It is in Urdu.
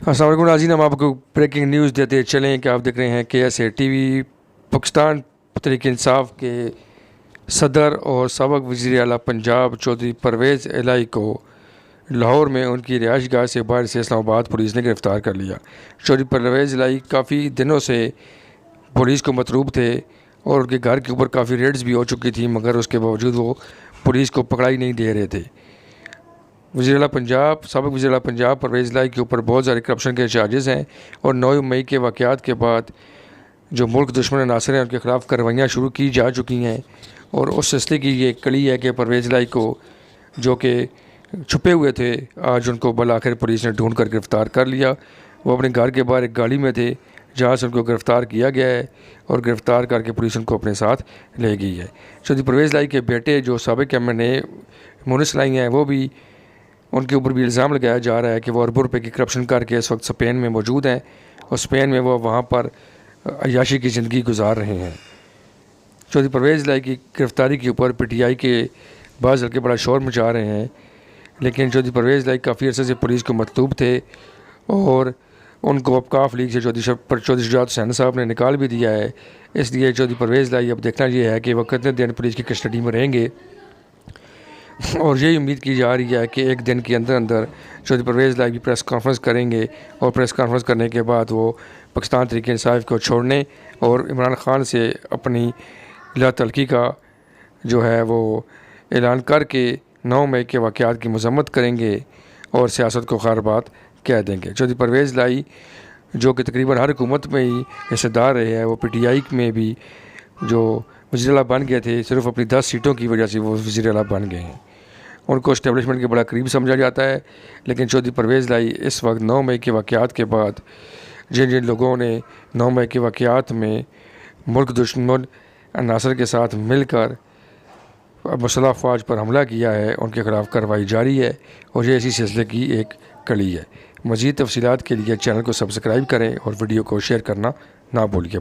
السلام علیکم ناظرین، ہم آپ کو بریکنگ نیوز دیتے چلیں کہ آپ دیکھ رہے ہیں KSA TV۔ پاکستان تحریک انصاف کے صدر اور سابق وزیر اعلیٰ پنجاب چودھری پرویز الہی کو لاہور میں ان کی رہائش گاہ سے باہر سے اسلام آباد پولیس نے گرفتار کر لیا۔ چودھری پرویز الہی کافی دنوں سے پولیس کو مطلوب تھے اور ان کے گھر کے اوپر کافی ریڈز بھی ہو چکی تھیں، مگر اس کے باوجود وہ پولیس کو پکڑائی نہیں دے رہے تھے۔ سابق وزیر اعلیٰ پنجاب پرویز الہی کے اوپر بہت سارے کرپشن کے چارجز ہیں، اور 9 مئی کے واقعات کے بعد جو ملک دشمن عناصر ہیں ان کے خلاف کارروائیاں شروع کی جا چکی ہیں، اور اس سلسلے کی یہ کڑی ہے کہ پرویز الہی کو جو کہ چھپے ہوئے تھے، آج ان کو بالآخر پولیس نے ڈھونڈ کر گرفتار کر لیا۔ وہ اپنے گھر کے باہر ایک گاڑی میں تھے جہاں سے ان کو گرفتار کیا گیا ہے، اور گرفتار کر کے پولیس ان کو اپنے ساتھ لے گئی ہے۔ چودھری پرویز الہی کے بیٹے جو سابق MNA مونس الہی ہیں، وہ بھی ان کے اوپر بھی الزام لگایا جا رہا ہے کہ وہ اربوں روپے کی کرپشن کر کے اس وقت اسپین میں موجود ہیں، اور اسپین میں وہ وہاں پر عیاشی کی زندگی گزار رہے ہیں۔ چودھری پرویز الہی کی گرفتاری کے اوپر PTI کے بعض حلقے بڑا شور مچا رہے ہیں، لیکن چودھری پرویز الہی کافی عرصے سے پولیس کو مطلوب تھے، اور ان کو اوقاف لیگ سے چودھری شجاعت حسین صاحب نے نکال بھی دیا ہے۔ اس لیے چودھری پرویز الہی اب دیکھنا یہ ہے کہ وہ کتنے دن پولیس کی کسٹڈی میں رہیں گے، اور یہی امید کی جا رہی ہے کہ ایک دن کے اندر اندر چودھری پرویز الہی بھی پریس کانفرنس کریں گے، اور پریس کانفرنس کرنے کے بعد وہ پاکستان تحریک انصاف کو چھوڑنے اور عمران خان سے اپنی لا تلقی کا جو ہے وہ اعلان کر کے 9 مئی کے واقعات کی مذمت کریں گے اور سیاست کو خیر بات کہہ دیں گے۔ چودھری پرویز الہی جو کہ تقریباً ہر حکومت میں ہی حصہ دار رہے ہیں، وہ PTI میں بھی جو وزیر اعلیٰ بن گئے تھے، صرف اپنی 10 سیٹوں کی وجہ سے وہ وزیر اعلیٰ بن گئے ہیں۔ ان کو اسٹیبلشمنٹ کے بڑا قریب سمجھا جاتا ہے، لیکن چودھری پرویز الہی اس وقت 9 مئی کے واقعات کے بعد جن لوگوں نے 9 مئی کے واقعات میں ملک دشمن عناصر کے ساتھ مل کر مسلح افواج پر حملہ کیا ہے، ان کے خلاف کارروائی جاری ہے، اور یہ اسی سلسلے کی ایک کڑی ہے۔ مزید تفصیلات کے لیے چینل کو سبسکرائب کریں اور ویڈیو کو شیئر کرنا نہ بھولیے۔